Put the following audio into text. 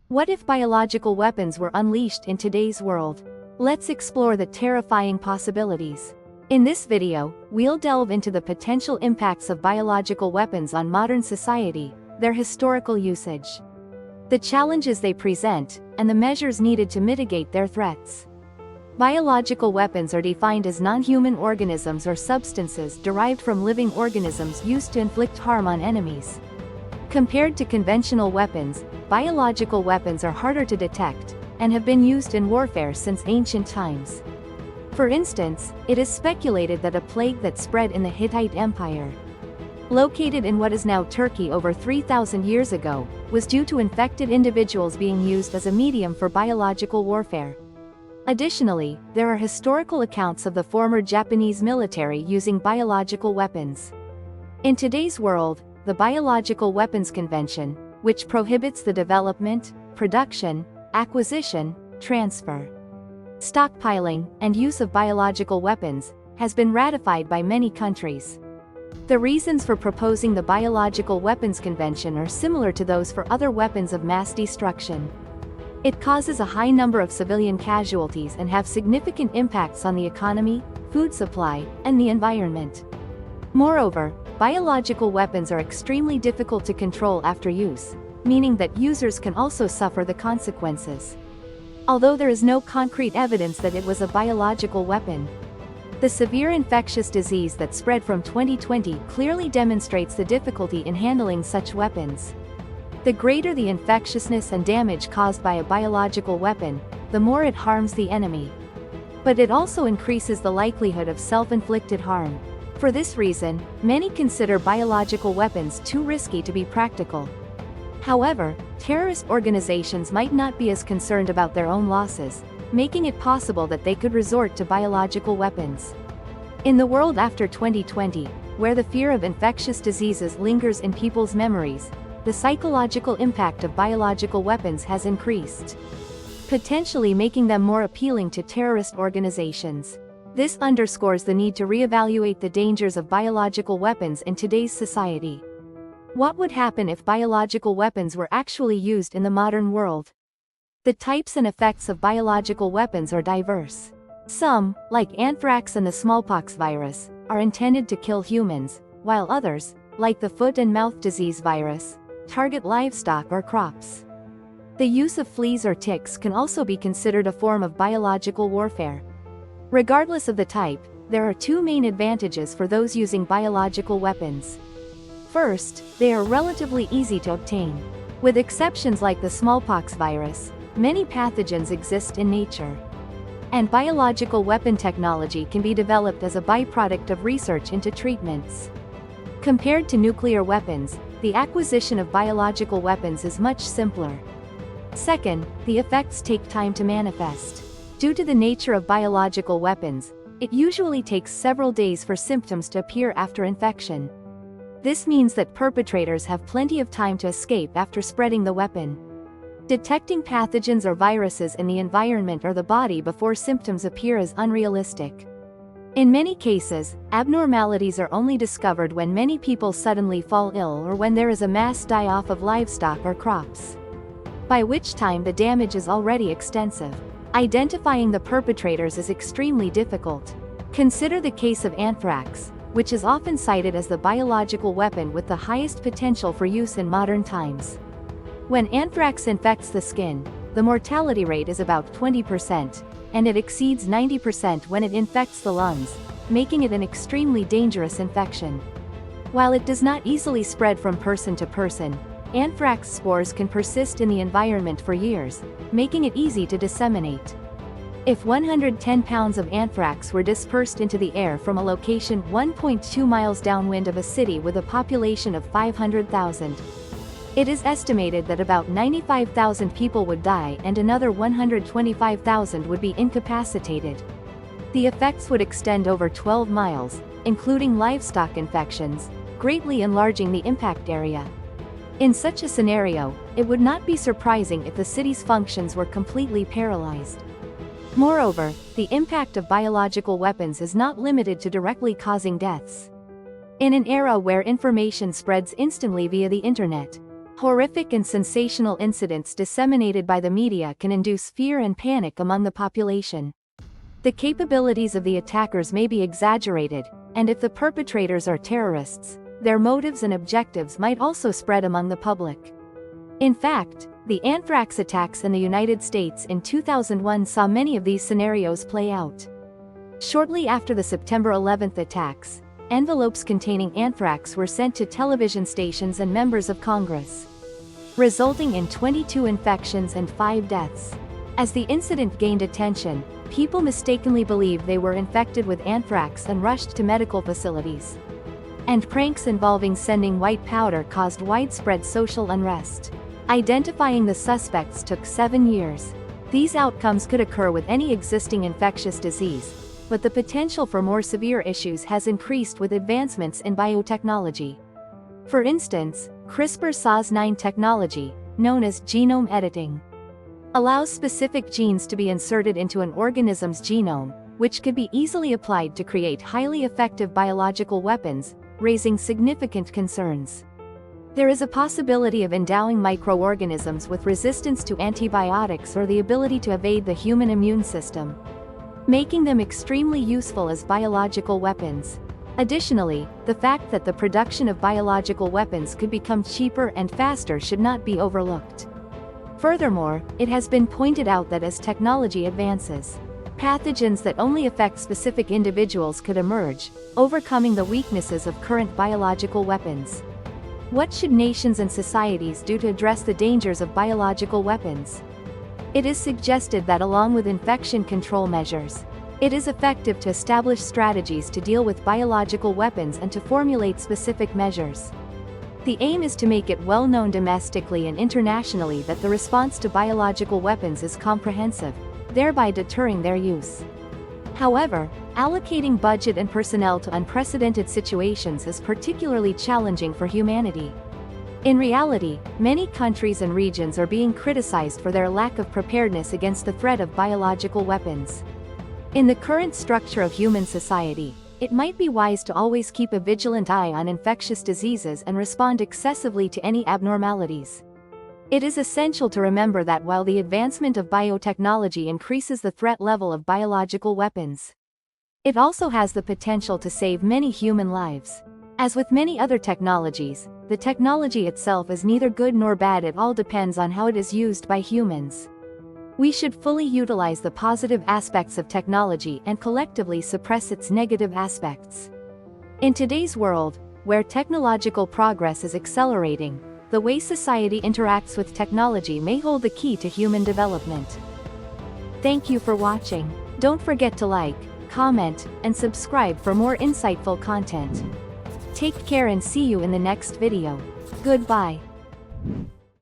What if biological weapons were unleashed in today's world? Let's explore the terrifying possibilities. In this video, we'll delve into the potential impacts of biological weapons on modern society, their historical usage, the challenges they present, and the measures needed to mitigate their threats. Biological weapons are defined as non-human organisms or substances derived from living organisms used to inflict harm on enemies. Compared to conventional weapons, biological weapons are harder to detect, and have been used in warfare since ancient times. For instance, it is speculated that a plague that spread in the Hittite Empire, located in what is now Turkey over 3,000 years ago, was due to infected individuals being used as a medium for biological warfare. Additionally, there are historical accounts of the former Japanese military using biological weapons. In today's world, the Biological Weapons Convention, which prohibits the development, production, acquisition, transfer, stockpiling, and use of biological weapons, has been ratified by many countries. The reasons for proposing the Biological Weapons Convention are similar to those for other weapons of mass destruction. It causes a high number of civilian casualties and have significant impacts on the economy, food supply, and the environment. Moreover, biological weapons are extremely difficult to control after use, meaning that users can also suffer the consequences. Although there is no concrete evidence that it was a biological weapon, the severe infectious disease that spread from 2020 clearly demonstrates the difficulty in handling such weapons. The greater the infectiousness and damage caused by a biological weapon, the more it harms the enemy. But it also increases the likelihood of self-inflicted harm. For this reason, many consider biological weapons too risky to be practical. However, terrorist organizations might not be as concerned about their own losses, making it possible that they could resort to biological weapons. In the world after 2020, where the fear of infectious diseases lingers in people's memories, the psychological impact of biological weapons has increased, potentially making them more appealing to terrorist organizations. This underscores the need to reevaluate the dangers of biological weapons in today's society. What would happen if biological weapons were actually used in the modern world? The types and effects of biological weapons are diverse. Some, like anthrax and the smallpox virus, are intended to kill humans, while others, like the foot and mouth disease virus, target livestock or crops. The use of fleas or ticks can also be considered a form of biological warfare. Regardless of the type, there are two main advantages for those using biological weapons. First, they are relatively easy to obtain. With exceptions like the smallpox virus, many pathogens exist in nature, and biological weapon technology can be developed as a byproduct of research into treatments. Compared to nuclear weapons, the acquisition of biological weapons is much simpler. Second, the effects take time to manifest. Due to the nature of biological weapons, it usually takes several days for symptoms to appear after infection. This means that perpetrators have plenty of time to escape after spreading the weapon. Detecting pathogens or viruses in the environment or the body before symptoms appear is unrealistic. In many cases, abnormalities are only discovered when many people suddenly fall ill or when there is a mass die-off of livestock or crops, by which time the damage is already extensive. Identifying the perpetrators is extremely difficult. Consider the case of anthrax, which is often cited as the biological weapon with the highest potential for use in modern times. When anthrax infects the skin, the mortality rate is about 20%, and it exceeds 90% when it infects the lungs, making it an extremely dangerous infection. While it does not easily spread from person to person, anthrax spores can persist in the environment for years, making it easy to disseminate. If 110 pounds of anthrax were dispersed into the air from a location 1.2 miles downwind of a city with a population of 500,000, it is estimated that about 95,000 people would die and another 125,000 would be incapacitated. The effects would extend over 12 miles, including livestock infections, greatly enlarging the impact area. In such a scenario, it would not be surprising if the city's functions were completely paralyzed. Moreover, the impact of biological weapons is not limited to directly causing deaths. In an era where information spreads instantly via the internet, Horrific and sensational incidents disseminated by the media can induce fear and panic among the population. The capabilities of the attackers may be exaggerated, and if the perpetrators are terrorists, their motives and objectives might also spread among the public. In fact, the anthrax attacks in the United States in 2001 saw many of these scenarios play out. Shortly after the September 11th attacks, envelopes containing anthrax were sent to television stations and members of Congress, resulting in 22 infections and 5 deaths. As the incident gained attention, people mistakenly believed they were infected with anthrax and rushed to medical facilities. And pranks involving sending white powder caused widespread social unrest. Identifying the suspects took 7 years. These outcomes could occur with any existing infectious disease, but the potential for more severe issues has increased with advancements in biotechnology. For instance, CRISPR-Cas9 technology, known as genome editing, allows specific genes to be inserted into an organism's genome, which could be easily applied to create highly effective biological weapons, raising significant concerns. There is a possibility of endowing microorganisms with resistance to antibiotics or the ability to evade the human immune system, making them extremely useful as biological weapons. Additionally, the fact that the production of biological weapons could become cheaper and faster should not be overlooked. Furthermore, it has been pointed out that as technology advances, pathogens that only affect specific individuals could emerge, overcoming the weaknesses of current biological weapons. What should nations and societies do to address the dangers of biological weapons? It is suggested that along with infection control measures, it is effective to establish strategies to deal with biological weapons and to formulate specific measures. The aim is to make it well known domestically and internationally that the response to biological weapons is comprehensive, thereby deterring their use. However, allocating budget and personnel to unprecedented situations is particularly challenging for humanity. In reality, many countries and regions are being criticized for their lack of preparedness against the threat of biological weapons. In the current structure of human society, it might be wise to always keep a vigilant eye on infectious diseases and respond excessively to any abnormalities. It is essential to remember that while the advancement of biotechnology increases the threat level of biological weapons, it also has the potential to save many human lives. As with many other technologies, the technology itself is neither good nor bad, it all depends on how it is used by humans. We should fully utilize the positive aspects of technology and collectively suppress its negative aspects. In today's world, where technological progress is accelerating, the way society interacts with technology may hold the key to human development. Thank you for watching. Don't forget to like, comment, and subscribe for more insightful content. Take care and see you in the next video. Goodbye.